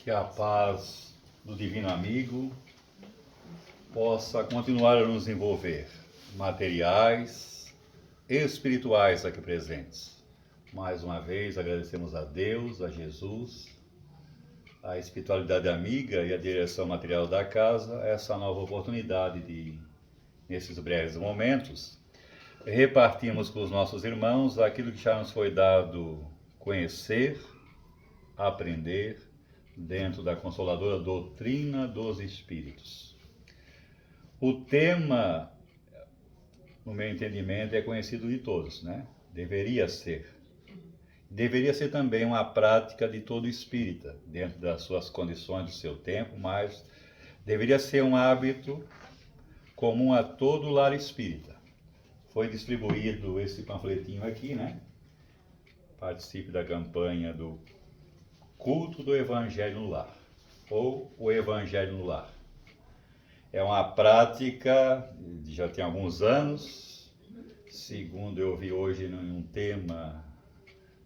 Que a paz do Divino Amigo possa continuar a nos envolver, materiais, espirituais aqui presentes. Mais uma vez agradecemos a Deus, a Jesus, a espiritualidade amiga e a direção material da casa, essa nova oportunidade de, nesses breves momentos, repartirmos com os nossos irmãos aquilo que já nos foi dado conhecer, aprender, dentro da consoladora doutrina dos Espíritos. O tema, no meu entendimento, é conhecido de todos, né? Deveria ser. Deveria ser também uma prática de todo espírita, dentro das suas condições, do seu tempo, mas deveria ser um hábito comum a todo lar espírita. Foi distribuído esse panfletinho aqui, né? Participe da campanha do Culto do Evangelho no Lar, ou o Evangelho no Lar. É uma prática, já tem alguns anos, segundo eu vi hoje num tema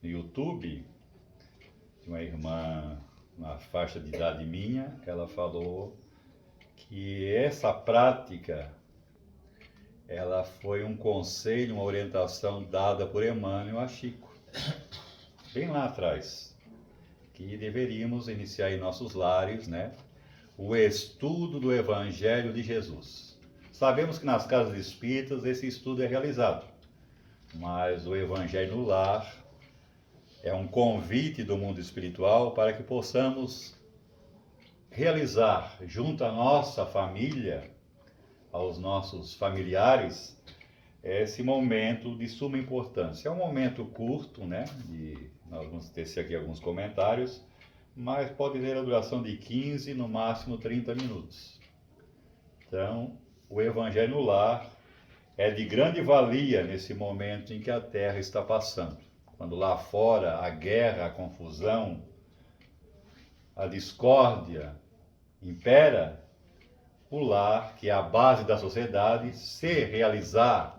no YouTube, de uma irmã, uma faixa de idade minha, ela falou que essa prática, ela foi um conselho, uma orientação dada por Emmanuel a Chico, bem lá atrás, que deveríamos iniciar em nossos lares, né, o estudo do Evangelho de Jesus. Sabemos que nas casas espíritas esse estudo é realizado, mas o Evangelho no lar é um convite do mundo espiritual para que possamos realizar junto à nossa família, aos nossos familiares, esse momento de suma importância. É um momento curto, né? Nós vamos tecer aqui alguns comentários, mas pode ter a duração de 15, no máximo 30 minutos. Então, o Evangelho no Lar é de grande valia nesse momento em que a Terra está passando. Quando lá fora a guerra, a confusão, a discórdia impera, o lar, que é a base da sociedade, se realizar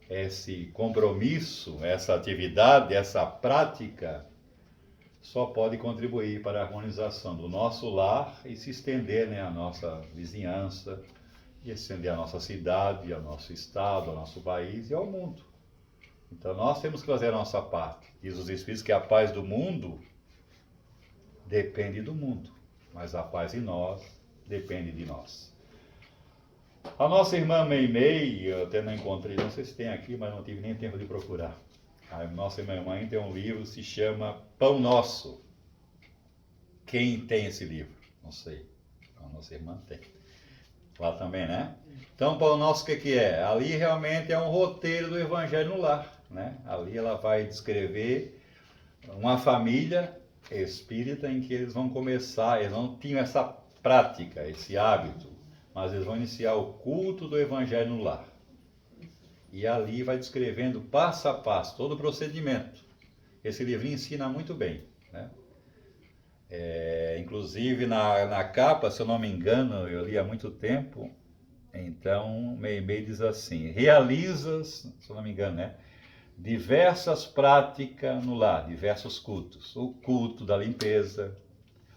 esse compromisso, essa atividade, essa prática, só pode contribuir para a harmonização do nosso lar e se estender, né, à nossa vizinhança, e estender à nossa cidade, ao nosso estado, ao nosso país e ao mundo. Então nós temos que fazer a nossa parte. Diz os Espíritos que a paz do mundo depende do mundo, mas a paz em nós depende de nós. A nossa irmã Meimei, eu até não encontrei, não sei se tem aqui, mas não tive nem tempo de procurar. A nossa irmã mãe tem um livro que se chama Pão Nosso. Quem tem esse livro? Não sei. A nossa irmã tem. Lá também, né? Então, Pão Nosso, o que é? Ali realmente é um roteiro do Evangelho no Lar, né? Ali ela vai descrever uma família espírita em que eles vão começar, eles não tinham essa prática, esse hábito, mas eles vão iniciar o culto do Evangelho no Lar. E ali vai descrevendo passo a passo todo o procedimento. Esse livrinho ensina muito bem, né? Inclusive na capa, se eu não me engano, eu li há muito tempo, então Meimei diz assim: realizas, se eu não me engano, né, diversas práticas no lar, diversos cultos. O culto da limpeza,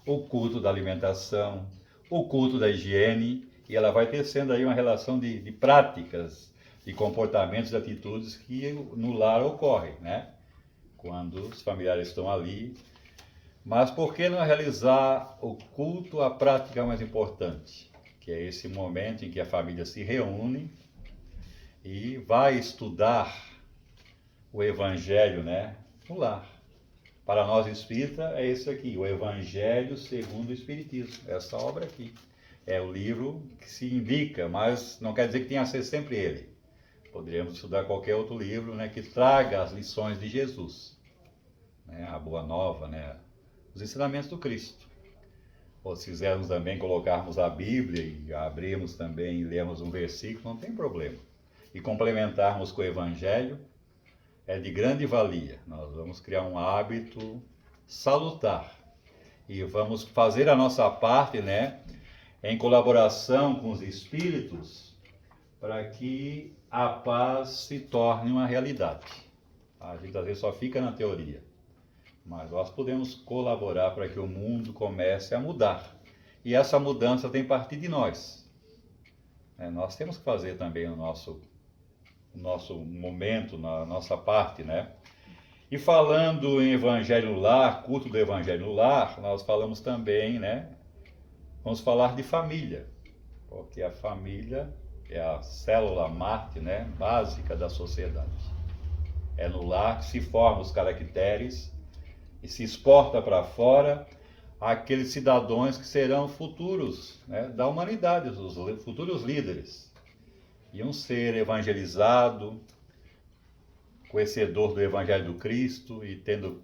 o culto da alimentação, o culto da higiene, e ela vai tecendo aí uma relação de práticas, de comportamentos, de atitudes que no lar ocorrem, né? Quando os familiares estão ali. Mas por que não realizar o culto, a prática mais importante? Que é esse momento em que a família se reúne e vai estudar o Evangelho, né, no lar. Para nós espíritas é esse aqui, o Evangelho segundo o Espiritismo. Essa obra aqui é o livro que se indica, mas não quer dizer que tenha a ser sempre ele. Poderíamos estudar qualquer outro livro, né, que traga as lições de Jesus, né, a Boa Nova, né, os ensinamentos do Cristo. Ou se quisermos também colocarmos a Bíblia e abrirmos também e lermos um versículo, não tem problema. E complementarmos com o Evangelho, é de grande valia. Nós vamos criar um hábito salutar e vamos fazer a nossa parte, né, em colaboração com os espíritos, para que a paz se torne uma realidade. A gente às vezes só fica na teoria. mas nós podemos colaborar para que o mundo comece a mudar. E essa mudança tem que partir de nós. Nós temos que fazer também o nosso momento, na nossa parte, né? E falando em Evangelho no Lar, culto do Evangelho no Lar, nós falamos também, né? Vamos falar de família, porque a família é a célula marte, né? Básica da sociedade. É no lar que se formam os caracteres e se exporta para fora aqueles cidadãos que serão futuros, né, da humanidade, os futuros líderes. E um ser evangelizado, conhecedor do Evangelho do Cristo e tendo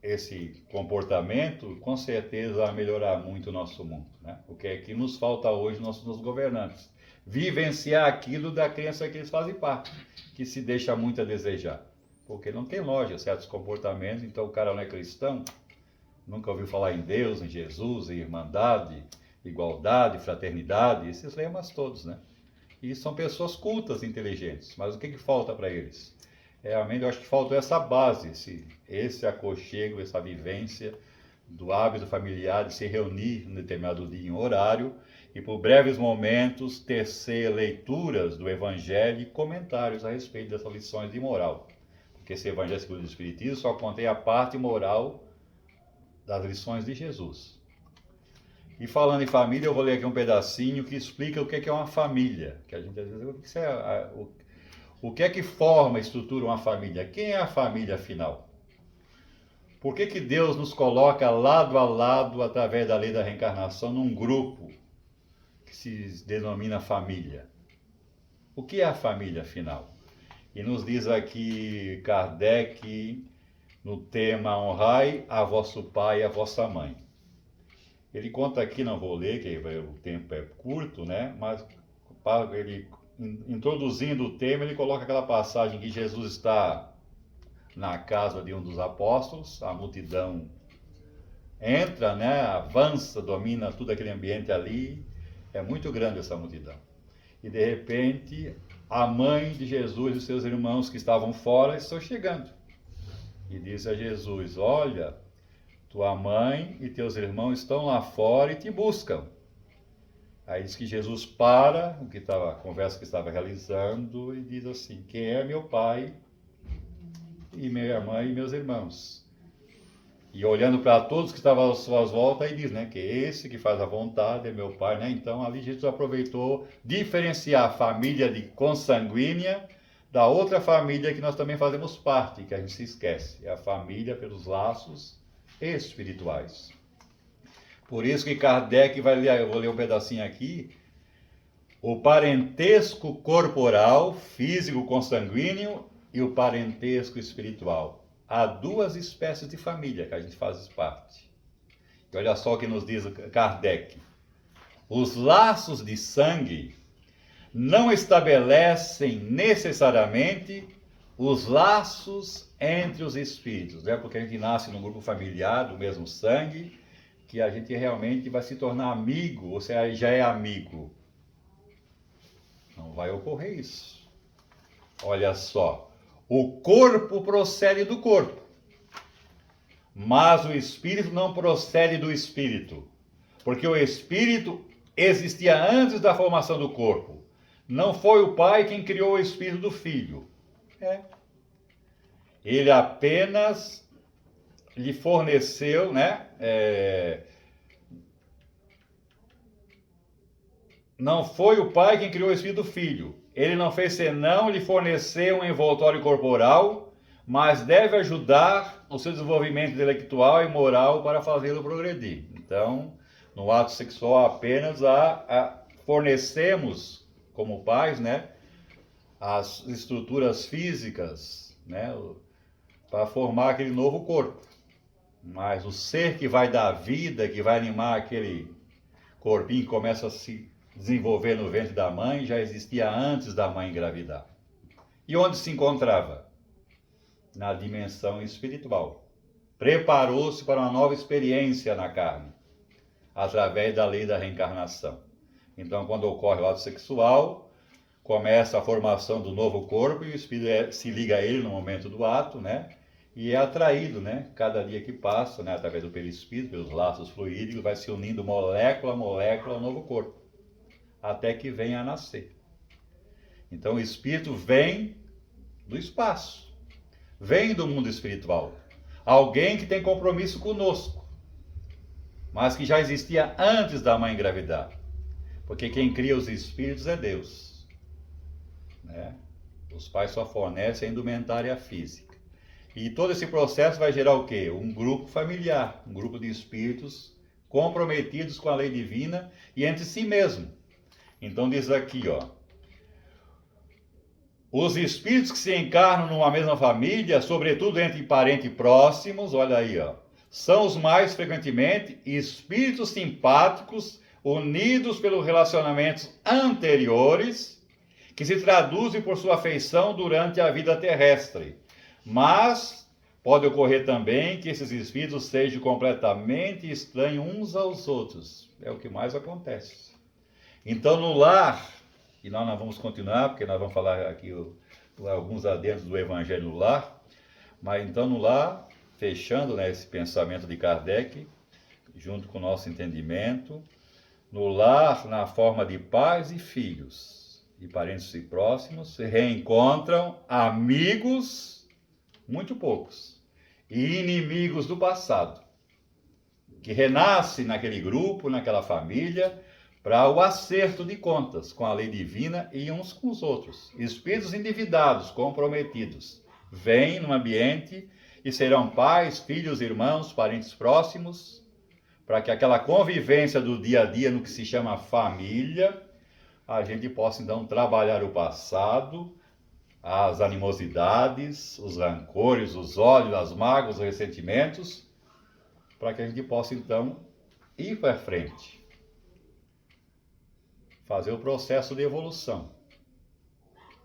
esse comportamento, com certeza vai melhorar muito o nosso mundo, né? O que é que nos falta hoje nos governantes? Vivenciar aquilo da crença que eles fazem parte, que se deixa muito a desejar. Porque não tem lógica certos comportamentos, então o cara não é cristão, nunca ouviu falar em Deus, em Jesus, em irmandade, igualdade, fraternidade, esses lemas todos, né? E são pessoas cultas, inteligentes, mas o que falta para eles? Realmente eu acho que faltou essa base, esse aconchego, essa vivência do hábito familiar de se reunir em determinado dia em horário e por breves momentos tecer leituras do Evangelho e comentários a respeito dessas lições de moral. Porque esse Evangelho segundo o Espiritismo só contém a parte moral das lições de Jesus. E falando em família, eu vou ler aqui um pedacinho que explica o que é uma família. Que a gente às vezes, o que é que forma e estrutura uma família? Quem é a família afinal? Por que Deus nos coloca lado a lado, através da lei da reencarnação, num grupo que se denomina família? O que é a família afinal? E nos diz aqui Kardec, no tema Honrai a vosso pai e a vossa mãe. Ele conta aqui, não vou ler, que o tempo é curto, né? Mas ele, introduzindo o tema, ele coloca aquela passagem que Jesus está na casa de um dos apóstolos, a multidão entra, né? Avança, domina todo aquele ambiente ali, é muito grande essa multidão. E de repente, a mãe de Jesus e os seus irmãos que estavam fora estão chegando. E diz a Jesus: olha, tua mãe e teus irmãos estão lá fora e te buscam. Aí diz que Jesus para a conversa que estava realizando e diz assim: quem é meu pai e minha mãe e meus irmãos? E olhando para todos que estavam às suas voltas, aí diz, né, que esse que faz a vontade é meu pai, né? Então ali Jesus aproveitou diferenciar a família de consanguínea da outra família que nós também fazemos parte, que a gente se esquece, é a família pelos laços espirituais. Por isso que Kardec vai ler, eu vou ler um pedacinho aqui, o parentesco corporal, físico consanguíneo e o parentesco espiritual. Há duas espécies de família que a gente faz parte. E olha só o que nos diz Kardec. Os laços de sangue não estabelecem necessariamente os laços entre os espíritos. Não é porque a gente nasce num grupo familiar do mesmo sangue que a gente realmente vai se tornar amigo, ou seja, já é amigo. Não vai ocorrer isso. Olha só, o corpo procede do corpo, mas o espírito não procede do espírito, porque o espírito existia antes da formação do corpo. Não foi o pai quem criou o espírito do filho. Ele apenas lhe forneceu, né? Não foi o pai quem criou o espírito do filho. Ele não fez senão lhe fornecer um envoltório corporal, mas deve ajudar no seu desenvolvimento intelectual e moral para fazê-lo progredir. Então, no ato sexual apenas fornecemos, como pais, né, as estruturas físicas, né, para formar aquele novo corpo. Mas o ser que vai dar vida, que vai animar aquele corpinho que começa a se desenvolver no ventre da mãe, já existia antes da mãe engravidar. E onde se encontrava? Na dimensão espiritual. Preparou-se para uma nova experiência na carne, através da lei da reencarnação. Então, quando ocorre o ato sexual, começa a formação do novo corpo e o espírito se liga a ele no momento do ato, né? e é atraído, né? Cada dia que passa, né? Através do perispírito, pelos laços fluídicos, vai se unindo molécula a molécula ao novo corpo, até que venha a nascer. Então o espírito vem do espaço, vem do mundo espiritual. Alguém que tem compromisso conosco, mas que já existia antes da mãe engravidar. Porque quem cria os espíritos é Deus, né? Os pais só fornecem a indumentária física. E todo esse processo vai gerar o quê? Um grupo familiar, um grupo de espíritos comprometidos com a lei divina e entre si mesmo. Então diz aqui, ó, os espíritos que se encarnam numa mesma família, sobretudo entre parentes próximos, olha aí, ó, são os mais frequentemente espíritos simpáticos unidos pelos relacionamentos anteriores, que se traduzem por sua afeição durante a vida terrestre. Mas pode ocorrer também que esses espíritos sejam completamente estranhos uns aos outros. É o que mais acontece. Então, no lar, e nós não vamos continuar, porque nós vamos falar aqui alguns adendos do Evangelho no lar, mas então no lar, fechando, né, esse pensamento de Kardec, junto com o nosso entendimento, no lar, na forma de pais e filhos, e parentes e próximos, se reencontram amigos, muito poucos, e inimigos do passado, que renascem naquele grupo, naquela família, para o acerto de contas com a lei divina e uns com os outros. Espíritos endividados, comprometidos, vêm no ambiente e serão pais, filhos, irmãos, parentes próximos, para que aquela convivência do dia a dia no que se chama família, a gente possa então trabalhar o passado, as animosidades, os rancores, os ódios, as mágoas, os ressentimentos, para que a gente possa então ir para frente, fazer o processo de evolução.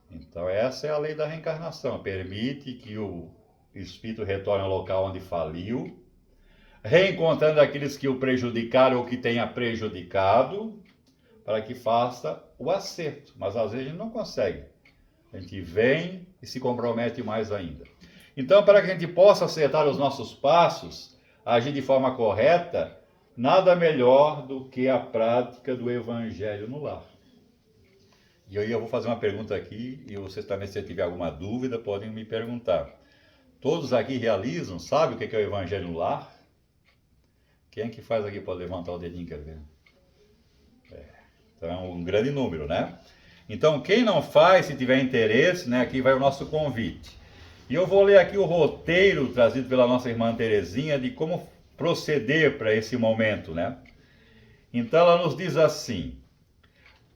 Então essa é a lei da reencarnação, permite que o espírito retorne ao local onde faliu, reencontrando aqueles que o prejudicaram ou que tenha prejudicado, para que faça o acerto. Mas às vezes a gente não consegue. A gente vem e se compromete mais ainda. Então, para que a gente possa acertar os nossos passos, agir de forma correta, nada melhor do que a prática do Evangelho no lar. E aí eu vou fazer uma pergunta aqui, e vocês também, se tiver alguma dúvida, podem me perguntar. Todos aqui realizam, sabe o que é o Evangelho no lar? Quem é que faz aqui? Pode levantar o dedinho, quer ver? Então é um grande número, né? Então, quem não faz, se tiver interesse, né, aqui vai o nosso convite. E eu vou ler aqui o roteiro trazido pela nossa irmã Terezinha de como proceder para esse momento, né? Então ela nos diz assim: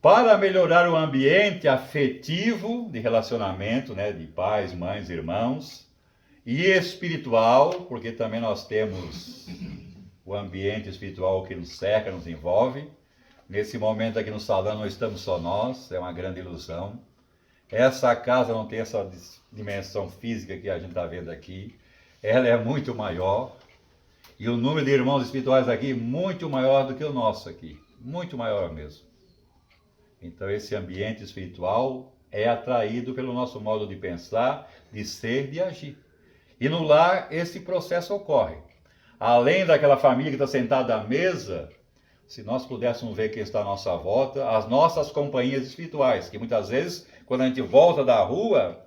para melhorar o ambiente afetivo de relacionamento, né, de pais, mães, irmãos, e espiritual, porque também nós temos o ambiente espiritual que nos cerca, nos envolve. Nesse momento aqui no salão não estamos só nós, é uma grande ilusão. Essa casa não tem essa dimensão física que a gente está vendo aqui. Ela é muito maior. E o número de irmãos espirituais aqui muito maior do que o nosso aqui. Muito maior mesmo. Então esse ambiente espiritual é atraído pelo nosso modo de pensar, de ser, de agir. E no lar esse processo ocorre. Além daquela família que está sentada à mesa, se nós pudéssemos ver quem está à nossa volta, as nossas companhias espirituais, que muitas vezes, quando a gente volta da rua,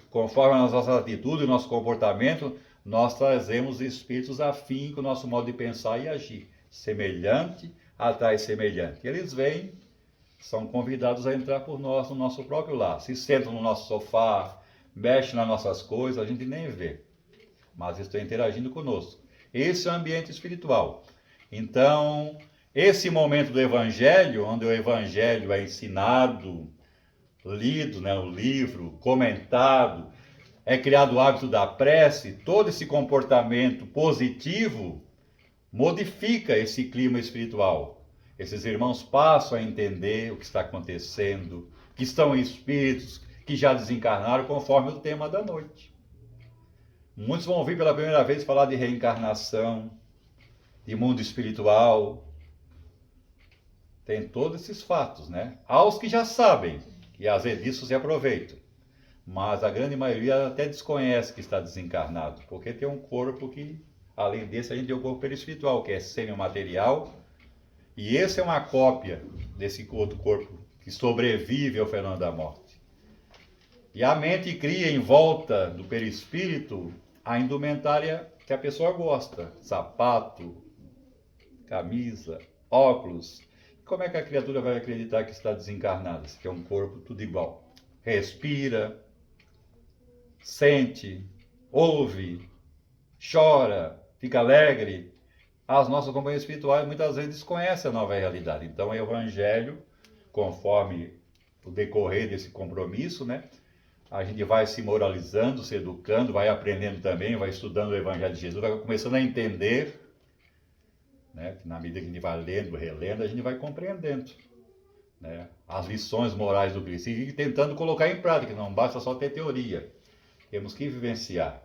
conforme as nossas atitudes, o nosso comportamento, nós trazemos espíritos afins com o nosso modo de pensar e agir. Semelhante atrai semelhante. Eles vêm, são convidados a entrar por nós no nosso próprio lar. Se sentam no nosso sofá, mexem nas nossas coisas, a gente nem vê. Mas estão interagindo conosco. Esse é o ambiente espiritual. Então, esse momento do Evangelho, onde o Evangelho é ensinado, lido, né, o livro, comentado, é criado o hábito da prece, todo esse comportamento positivo modifica esse clima espiritual. Esses irmãos passam a entender o que está acontecendo, que estão em espíritos, que já desencarnaram, conforme o tema da noite. Muitos vão ouvir pela primeira vez falar de reencarnação, de mundo espiritual. Tem todos esses fatos, né? Há os que já sabem, e às vezes disso se aproveitam. mas a grande maioria até desconhece que está desencarnado, porque tem um corpo que, além desse, a gente tem o corpo perispiritual, que é semimaterial, e esse é uma cópia desse outro corpo que sobrevive ao fenômeno da morte. E a mente cria em volta do perispírito a indumentária que a pessoa gosta, sapato, camisa, óculos. Como é que a criatura vai acreditar que está desencarnada, que é um corpo tudo igual? Respira, sente, ouve, chora, fica alegre. As nossas companhias espirituais muitas vezes desconhecem a nova realidade. Então, o Evangelho, conforme o decorrer desse compromisso, né, a gente vai se moralizando, se educando, vai aprendendo também, vai estudando o Evangelho de Jesus, vai começando a entender, né, que na medida que a gente vai lendo, relendo, a gente vai compreendendo, né, as lições morais do Cristo e tentando colocar em prática. Não basta só ter teoria, temos que vivenciar.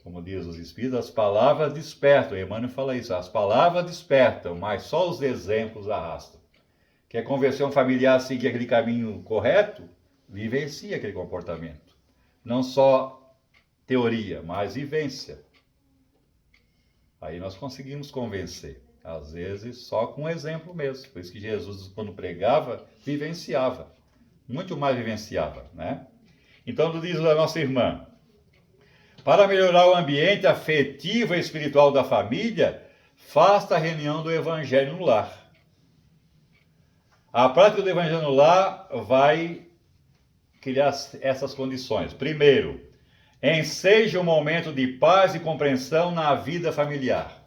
Como diz os Espíritos, as palavras despertam. Emmanuel fala isso, as palavras despertam, mas só os exemplos arrastam. Quer convencer um familiar a seguir aquele caminho correto? Vivencie aquele comportamento. Não só teoria, mas vivência. Aí nós conseguimos convencer. Às vezes só com um exemplo mesmo. Por isso que Jesus, quando pregava, vivenciava. Muito mais vivenciava, né? Então, diz a nossa irmã, para melhorar o ambiente afetivo e espiritual da família, faça a reunião do Evangelho no lar. A prática do Evangelho no lar vai criar essas condições. Primeiro, enseje um momento de paz e compreensão na vida familiar.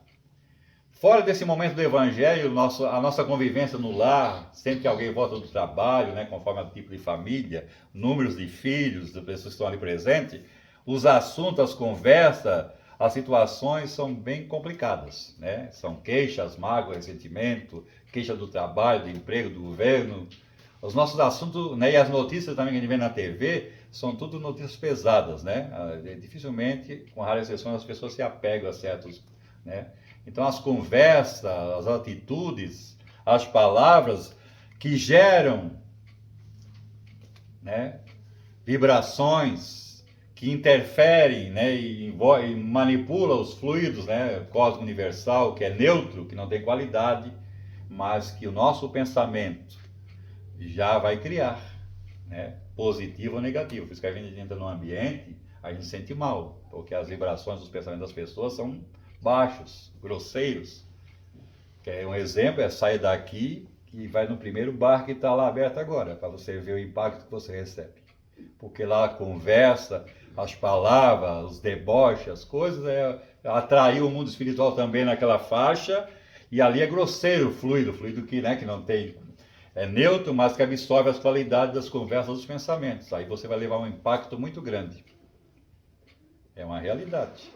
Fora desse momento do Evangelho, a nossa convivência no lar, sempre que alguém volta do trabalho, né, conforme o tipo de família, números de filhos, de pessoas que estão ali presentes, os assuntos, as conversas, as situações são bem complicadas, né? São queixas, mágoas, ressentimento, queixa do trabalho, do emprego, do governo. Os nossos assuntos, né, e as notícias também que a gente vê na TV, são tudo notícias pesadas, né? Dificilmente, com raras exceções, as pessoas se apegam a certos, né? Então, as conversas, as atitudes, as palavras que geram, né, vibrações, que interferem, né, e manipulam os fluidos, né, cósmico universal, que é neutro, que não tem qualidade, mas que o nosso pensamento já vai criar, né, positivo ou negativo. Por isso que a gente entra num ambiente, a gente sente mal, porque as vibrações dos pensamentos das pessoas são baixos, grosseiros. Um exemplo é sair daqui e vai no primeiro bar que está lá aberto agora, para você ver o impacto que você recebe. Porque lá a conversa, as palavras, os deboches, as coisas, atraiu o mundo espiritual também naquela faixa, e ali é grosseiro o fluido que, né, que não tem, é neutro, mas que absorve as qualidades das conversas, dos pensamentos. Aí você vai levar um impacto muito grande. É uma realidade.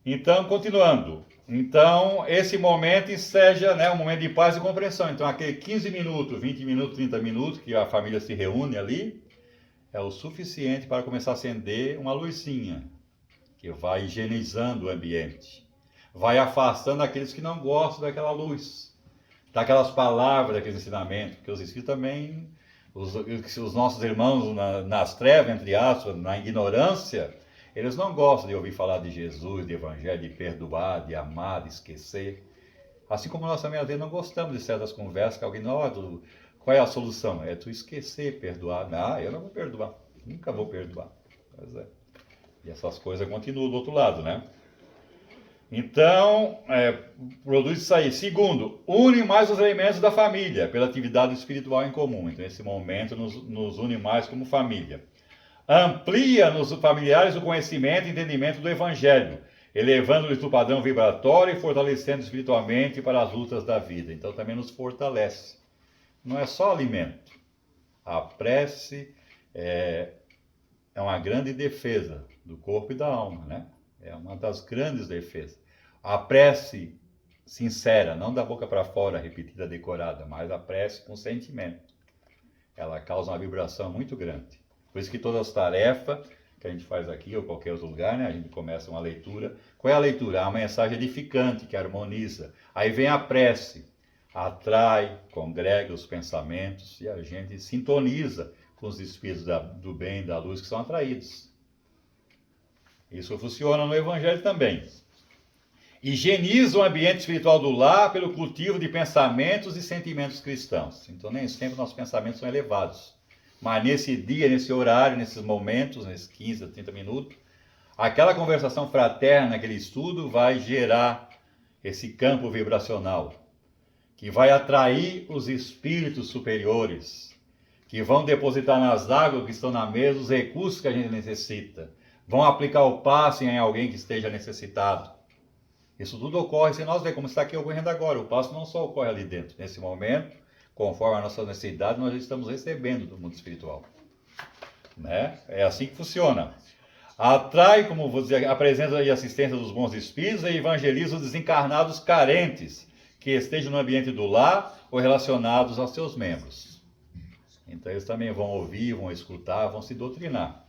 Então, continuando. Então, esse momento seja, né, um momento de paz e compreensão. Então, aquele 15 minutos, 20 minutos, 30 minutos que a família se reúne ali, é o suficiente para começar a acender uma luzinha, que vai higienizando o ambiente. Vai afastando aqueles que não gostam daquela luz, daquelas palavras, daqueles ensinamentos, porque os espíritos também, os nossos irmãos nas trevas, entre aspas, na ignorância, eles não gostam de ouvir falar de Jesus, de evangelho, de perdoar, de amar, de esquecer. Assim como nós também às vezes não gostamos de certas conversas que alguém, qual é a solução? É tu esquecer, perdoar. Ah, eu não vou perdoar, nunca vou perdoar. Pois é. E essas coisas continuam do outro lado, né? Então, produz isso aí. Segundo, une mais os elementos da família pela atividade espiritual em comum. Então, esse momento nos une mais como família. Amplia nos familiares o conhecimento e entendimento do Evangelho, elevando-lhes o padrão vibratório e fortalecendo espiritualmente para as lutas da vida. Então, também nos fortalece. Não é só alimento. A prece é uma grande defesa do corpo e da alma, né? É uma das grandes defesas. A prece sincera, não da boca para fora, repetida, decorada, mas a prece com sentimento. Ela causa uma vibração muito grande. Por isso que todas as tarefas que a gente faz aqui ou qualquer outro lugar, né? A gente começa uma leitura. Qual é a leitura? A mensagem edificante que harmoniza. Aí vem a prece. atrai, congrega os pensamentos e a gente sintoniza com os espíritos do bem e da luz que são atraídos. Isso funciona no Evangelho também. Higieniza o ambiente espiritual do lar pelo cultivo de pensamentos e sentimentos cristãos. Então, nem sempre nossos pensamentos são elevados. Mas nesse dia, nesse horário, nesses momentos, nesses 15 a 30 minutos, aquela conversação fraterna, aquele estudo, vai gerar esse campo vibracional, que vai atrair os espíritos superiores, que vão depositar nas águas que estão na mesa os recursos que a gente necessita, vão aplicar o passe em alguém que esteja necessitado. Isso tudo ocorre se nós ver como está aqui ocorrendo agora. O passo não só ocorre ali dentro. Nesse momento, conforme a nossa necessidade, nós estamos recebendo do mundo espiritual. Né? É assim que funciona. Atrai, como vou dizer, a presença e assistência dos bons espíritos e evangeliza os desencarnados carentes que estejam no ambiente do lar ou relacionados aos seus membros. Então eles também vão ouvir, vão escutar, vão se doutrinar.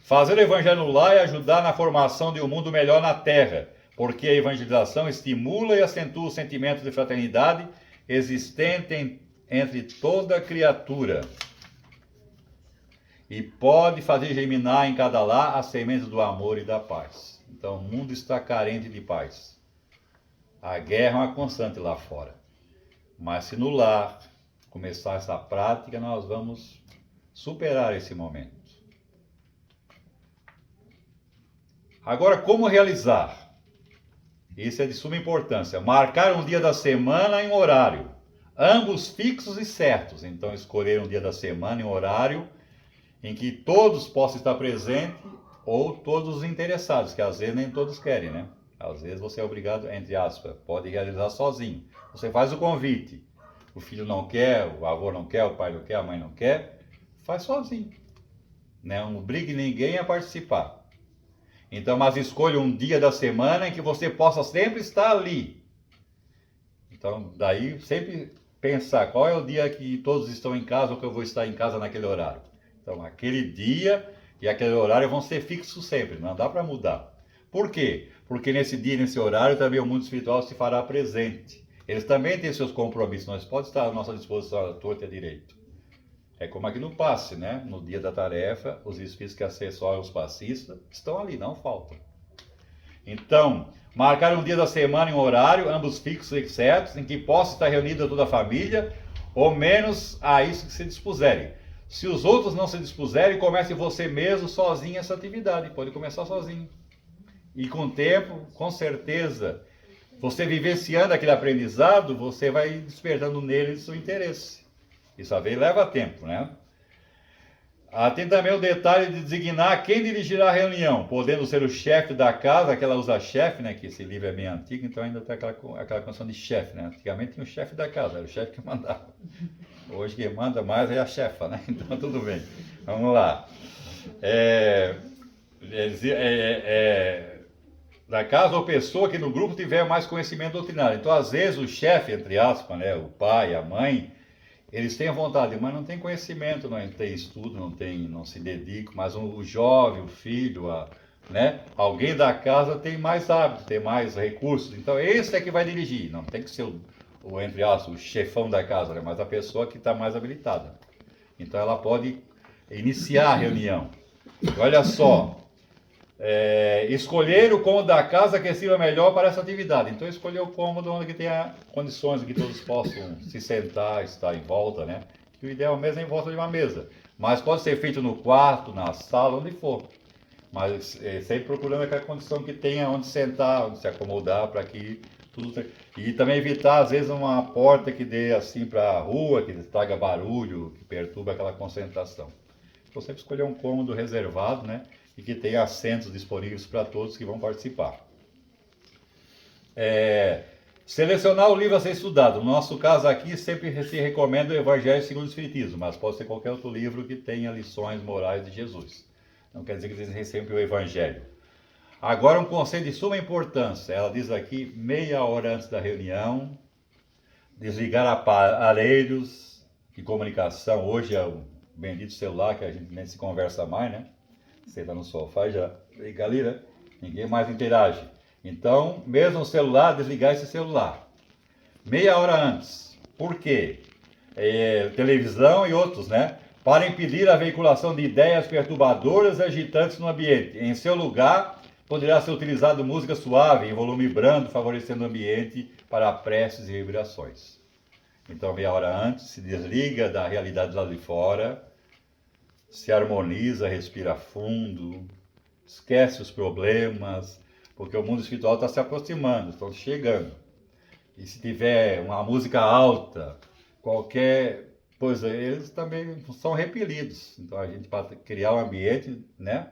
Fazer o evangelho no lar é ajudar na formação de um mundo melhor na Terra, porque a evangelização estimula e acentua o sentimento de fraternidade existente entre toda criatura e pode fazer germinar em cada lar as sementes do amor e da paz. Então o mundo está carente de paz. A guerra é uma constante lá fora. Mas se no lar começar essa prática, nós vamos superar esse momento. Agora, como realizar? Isso é de suma importância. Marcar um dia da semana e um horário. Ambos fixos e certos. Então, escolher um dia da semana e um horário em que todos possam estar presentes ou todos os interessados, que às vezes nem todos querem, né? Às vezes você é obrigado, entre aspas, pode realizar sozinho. Você faz o convite. O filho não quer, o avô não quer, o pai não quer, a mãe não quer. Faz sozinho. Não obrigue ninguém a participar. Então, mas escolha um dia da semana em que você possa sempre estar ali. Então, daí sempre pensar qual é o dia que todos estão em casa ou que eu vou estar em casa naquele horário. Então, aquele dia e aquele horário vão ser fixos sempre, não dá para mudar. Por quê? Porque nesse dia e nesse horário também o mundo espiritual se fará presente. Eles também têm seus compromissos, nós podemos estar à nossa disposição à torta e à direito. É como aqui no passe, né? No dia da tarefa, os espíritos que assessoram os passistas estão ali, não faltam. Então, marcar um dia da semana e um horário, ambos fixos e certos, em que possa estar reunida toda a família, ou menos a isso que se dispuserem. Se os outros não se dispuserem, comece você mesmo sozinho essa atividade. Pode começar sozinho. E com o tempo, com certeza, você vivenciando aquele aprendizado, você vai despertando nele o seu interesse. Isso às vezes leva tempo, né? Tem também o detalhe de designar quem dirigirá a reunião, podendo ser o chefe da casa, aquela usa chefe, né? Que esse livro é bem antigo, então ainda tem aquela condição de chefe, né? Antigamente tinha o chefe da casa, era o chefe que mandava. Hoje quem manda mais é a chefa, né? Então tudo bem. Vamos lá. Da casa ou pessoa que no grupo tiver mais conhecimento doutrinário. Então, às vezes, o chefe, entre aspas, né? O pai, a mãe, eles têm vontade, mas não tem conhecimento, não tem estudo, não se dedicam. Mas o jovem, o filho, né? Alguém da casa tem mais hábito, tem mais recursos. Então, esse é que vai dirigir. Não tem que ser entre aspas, o chefão da casa, né? Mas a pessoa que está mais habilitada. Então, ela pode iniciar a reunião. E olha só, escolher o cômodo da casa que sirva melhor para essa atividade. Então, escolher o cômodo onde tenha condições de que todos possam se sentar, estar em volta, né? Que o ideal mesmo é em volta de uma mesa. Mas pode ser feito no quarto, na sala, onde for. Mas sempre procurando aquela condição que tenha onde sentar, onde se acomodar, para que tudo... E também evitar, às vezes, uma porta que dê assim para a rua, que traga barulho, que perturba aquela concentração. Então, sempre escolher um cômodo reservado, né? E que tenha assentos disponíveis para todos que vão participar. Selecionar o livro a ser estudado. No nosso caso aqui, sempre se recomenda o Evangelho segundo o Espiritismo, mas pode ser qualquer outro livro que tenha lições morais de Jesus. Não quer dizer que seja sempre o Evangelho. Agora, um conselho de suma importância. Ela diz aqui, meia hora antes da reunião, desligar aparelhos de comunicação. Hoje é o bendito celular, que a gente nem se conversa mais, né? Senta no sofá e já liga ali, né? Ninguém mais interage. Então, mesmo o celular, desligar esse celular. meia hora antes. Por quê? Televisão e outros, né? Para impedir a veiculação de ideias perturbadoras e agitantes no ambiente. Em seu lugar, poderá ser utilizado música suave, em volume brando, favorecendo o ambiente para preces e vibrações. Então, meia hora antes, se desliga da realidade lá de fora, se harmoniza, respira fundo, esquece os problemas, porque o mundo espiritual está se aproximando, estão chegando. E se tiver uma música alta, qualquer coisa, eles também são repelidos. Então, a gente, para criar um ambiente, né?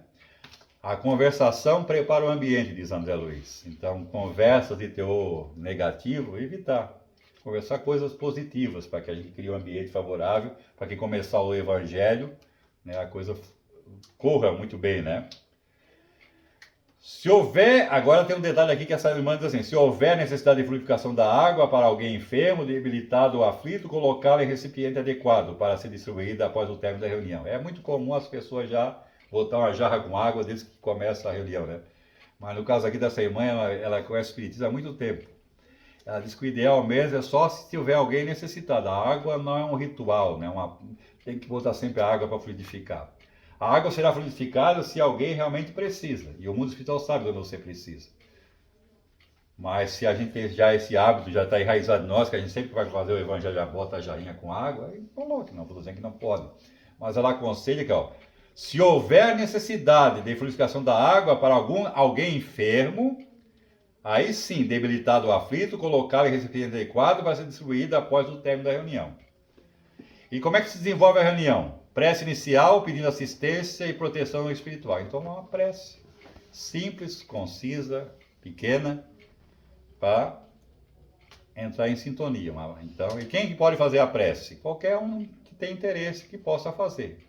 A conversação prepara o ambiente, diz André Luiz. Então, conversas de teor negativo, evitar. Conversar coisas positivas, para que a gente crie um ambiente favorável, para que começar o evangelho, né, a coisa corra muito bem, né? Se houver, agora tem um detalhe aqui que essa irmã diz assim, se houver necessidade de fluidificação da água para alguém enfermo, debilitado ou aflito, colocá-la em recipiente adequado para ser distribuída após o término da reunião. É muito comum as pessoas já botar uma jarra com água desde que começa a reunião, né? Mas no caso aqui dessa irmã, ela conhece o espiritismo há muito tempo. Ela diz que o ideal mesmo é só se tiver alguém necessitado. A água não é um ritual, né? Tem que botar sempre a água para fluidificar. A água será fluidificada se alguém realmente precisa. E o mundo espiritual sabe quando você precisa. Mas se a gente tem já esse hábito, já está enraizado em nós, que a gente sempre vai fazer o evangelho, já bota a jarrinha com água, aí coloque, não estou dizendo que não pode. Mas ela aconselha que, ó, se houver necessidade de fluidificação da água para alguém enfermo, aí sim, debilitado ou aflito, colocá-lo em recipiente adequado para ser distribuído após o término da reunião. E como é que se desenvolve a reunião? Prece inicial, pedindo assistência e proteção espiritual. Então, é uma prece simples, concisa, pequena, para entrar em sintonia. Então, e quem pode fazer a prece? Qualquer um que tem interesse que possa fazer.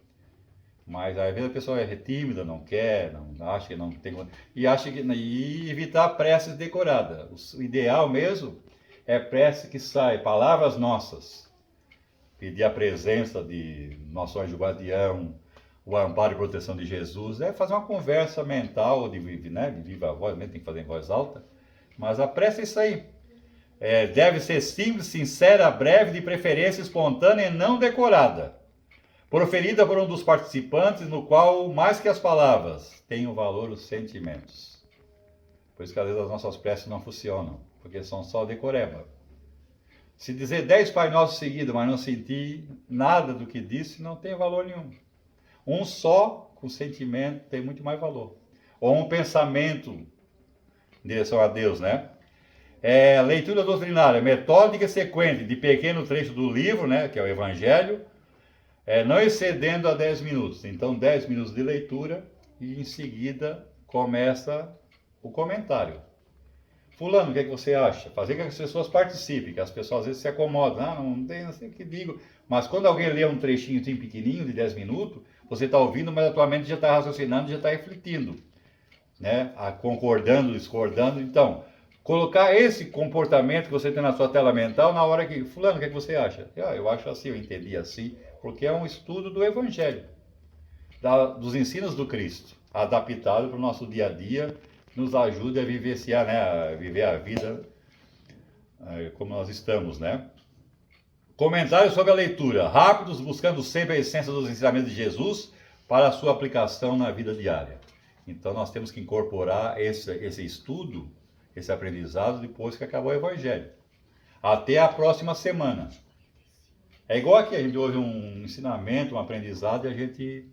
Mas às vezes a pessoa é tímida, não quer, não acha que não tem. E evitar preces decoradas. O ideal mesmo é prece que sai, palavras nossas. Pedir a presença de nosso anjo guardião, o amparo e proteção de Jesus. É fazer uma conversa mental, de viva voz, tem que fazer em voz alta. Mas a prece é isso aí. Deve ser simples, sincera, breve, de preferência espontânea e não decorada. Proferida por um dos participantes, no qual, mais que as palavras, tem o valor os sentimentos. Por isso que às vezes as nossas preces não funcionam, porque são só decoreba. Se dizer 10 Pai Nosso seguidos, mas não sentir nada do que disse, não tem valor nenhum. Um só, com sentimento, tem muito mais valor. Ou um pensamento em direção a Deus, né? Leitura doutrinária, metódica e sequente, de pequeno trecho do livro, né, que é o Evangelho, não excedendo a 10 minutos. Então, 10 minutos de leitura e em seguida começa o comentário. Fulano, o que é que você acha? Fazer com que as pessoas participem, que as pessoas às vezes se acomodam. Não sei o que digo. Mas quando alguém lê um trechinho assim pequenininho, de 10 minutos, você está ouvindo, mas a tua mente já está raciocinando, já está refletindo, né? Concordando, discordando. Então, colocar esse comportamento que você tem na sua tela mental na hora que... Fulano, o que é que você acha? Eu acho assim, eu entendi assim, porque é um estudo do Evangelho, dos ensinos do Cristo, adaptado para o nosso dia a dia, nos ajude a vivenciar, né, a viver a vida como nós estamos, né? Comentários sobre a leitura, rápidos, buscando sempre a essência dos ensinamentos de Jesus para a sua aplicação na vida diária. Então nós temos que incorporar esse estudo, esse aprendizado depois que acabar o Evangelho. Até a próxima semana. É igual aqui, a gente ouve um ensinamento, um aprendizado e a gente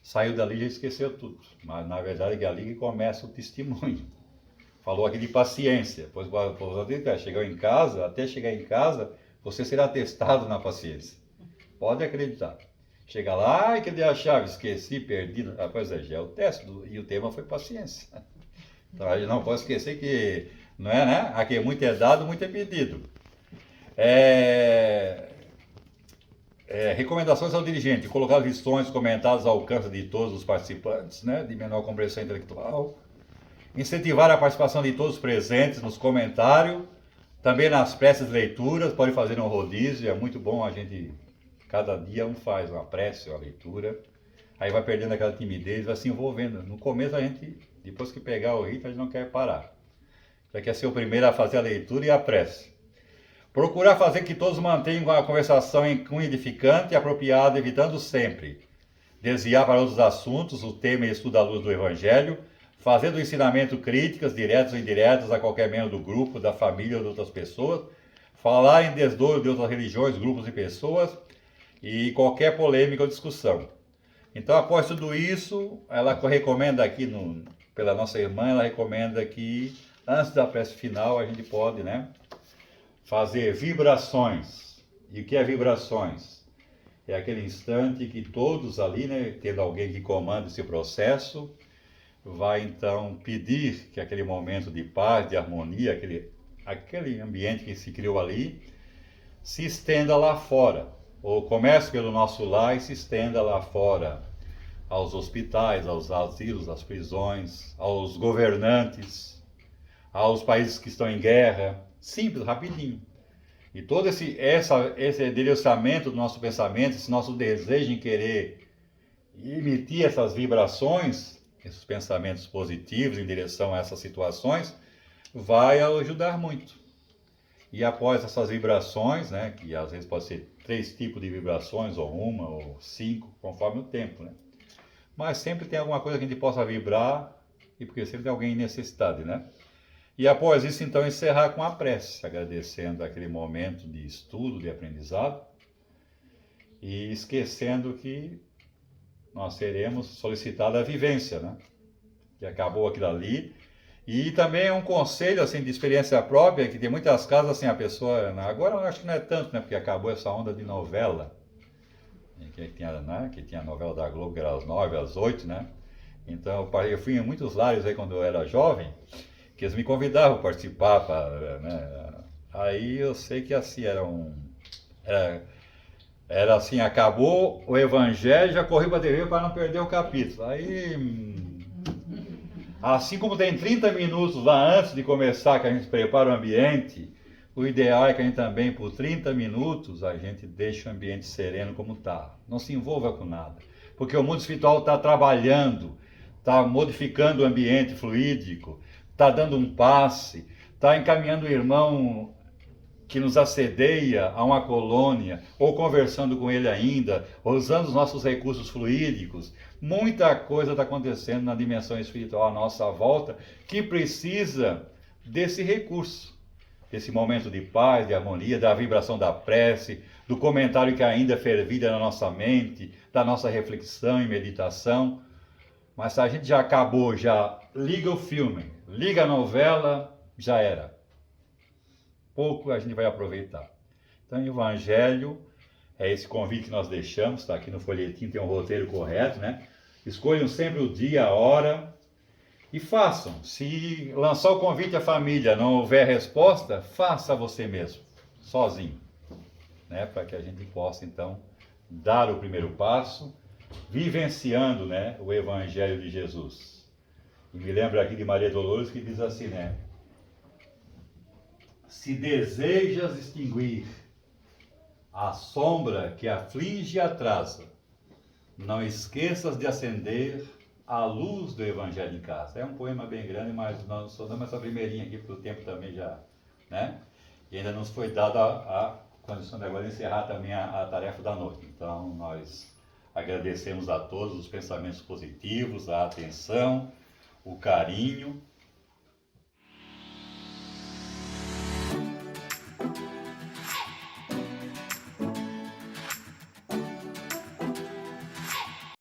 saiu dali e já esqueceu tudo. Mas na verdade é ali que começa o testemunho. Falou aqui de paciência. Pois chegou em casa, até chegar em casa, você será testado na paciência. Pode acreditar. Chega lá e cadê a chave? Esqueci, perdi. Pois é, já é o teste. E o tema foi paciência. Então a gente não pode esquecer que, não é, né? Aqui muito é dado, muito é pedido. Recomendações ao dirigente: colocar lições comentadas ao alcance de todos os participantes, né, de menor compreensão intelectual. Incentivar a participação de todos os presentes nos comentários, também nas preces leituras, pode fazer um rodízio, é muito bom a gente, cada dia um faz uma prece, uma leitura, aí vai perdendo aquela timidez, vai se envolvendo. No começo a gente, depois que pegar o ritmo, a gente não quer parar. Já quer ser o primeiro a fazer a leitura e a prece. Procurar fazer que todos mantenham a conversação em cunho edificante e apropriado, evitando sempre desviar para outros assuntos o tema e estudo à luz do Evangelho, fazendo o ensinamento críticas, diretas ou indiretas, a qualquer membro do grupo, da família ou de outras pessoas, falar em desdouro de outras religiões, grupos e pessoas, e qualquer polêmica ou discussão. Então, após tudo isso, ela recomenda aqui, pela nossa irmã, ela recomenda que, antes da prece final, a gente pode, né, fazer vibrações. E o que é vibrações? É aquele instante que todos ali, né, tendo alguém que comanda esse processo, vai então pedir que aquele momento de paz, de harmonia, aquele ambiente que se criou ali, se estenda lá fora. Ou comece pelo nosso lar e se estenda lá fora, aos hospitais, aos asilos, às prisões, aos governantes, aos países que estão em guerra. Simples, rapidinho. E todo esse endereçamento do nosso pensamento, esse nosso desejo em querer emitir essas vibrações, esses pensamentos positivos em direção a essas situações, vai ajudar muito. E após essas vibrações, né, que às vezes pode ser 3 tipos de vibrações, ou 1, ou 5, conforme o tempo, né? Mas sempre tem alguma coisa que a gente possa vibrar, e porque sempre tem alguém em necessidade, né? E após isso, então, encerrar com a prece, agradecendo aquele momento de estudo, de aprendizado, e esquecendo que nós teremos solicitado a vivência, né? Que acabou aquilo ali. E também é um conselho, assim, de experiência própria, que tem muitas casas, assim, a pessoa... Agora eu acho que não é tanto, né? Porque acabou essa onda de novela, que tinha a novela da Globo, que era às 9, às 8, né? Então, eu fui em muitos lares aí quando eu era jovem, que eles me convidavam a participar, né? Aí eu sei que assim, era assim, acabou o Evangelho, já corri para a TV para não perder o capítulo. Aí, assim como tem 30 minutos lá antes de começar, que a gente prepara o ambiente, o ideal é que a gente também, por 30 minutos, a gente deixe o ambiente sereno como está. Não se envolva com nada. Porque o mundo espiritual está trabalhando, está modificando o ambiente fluídico, está dando um passe, está encaminhando o irmão que nos assedeia a uma colônia, ou conversando com ele ainda, ou usando os nossos recursos fluídicos. Muita coisa está acontecendo na dimensão espiritual à nossa volta, que precisa desse recurso, desse momento de paz, de harmonia, da vibração da prece, do comentário que ainda fervilha na nossa mente, da nossa reflexão e meditação. Mas se a gente já acabou, já liga o filme, liga a novela, já era. Pouco a gente vai aproveitar. Então, o Evangelho é esse convite que nós deixamos, está aqui no folhetinho, tem um roteiro correto, né? Escolham sempre o dia, a hora e façam. Se lançar o convite à família não houver resposta, faça você mesmo, sozinho, né? Para que a gente possa, então, dar o primeiro passo, vivenciando, né, o Evangelho de Jesus. E me lembro aqui de Maria Dolores, que diz assim, né? Se desejas extinguir a sombra que aflige e atrasa, não esqueças de acender a luz do Evangelho em casa. É um poema bem grande, mas nós só damos essa primeirinha aqui, porque o tempo também já, né? E ainda nos foi dada a condição de agora encerrar também a tarefa da noite. Então, nós agradecemos a todos os pensamentos positivos, a atenção, o carinho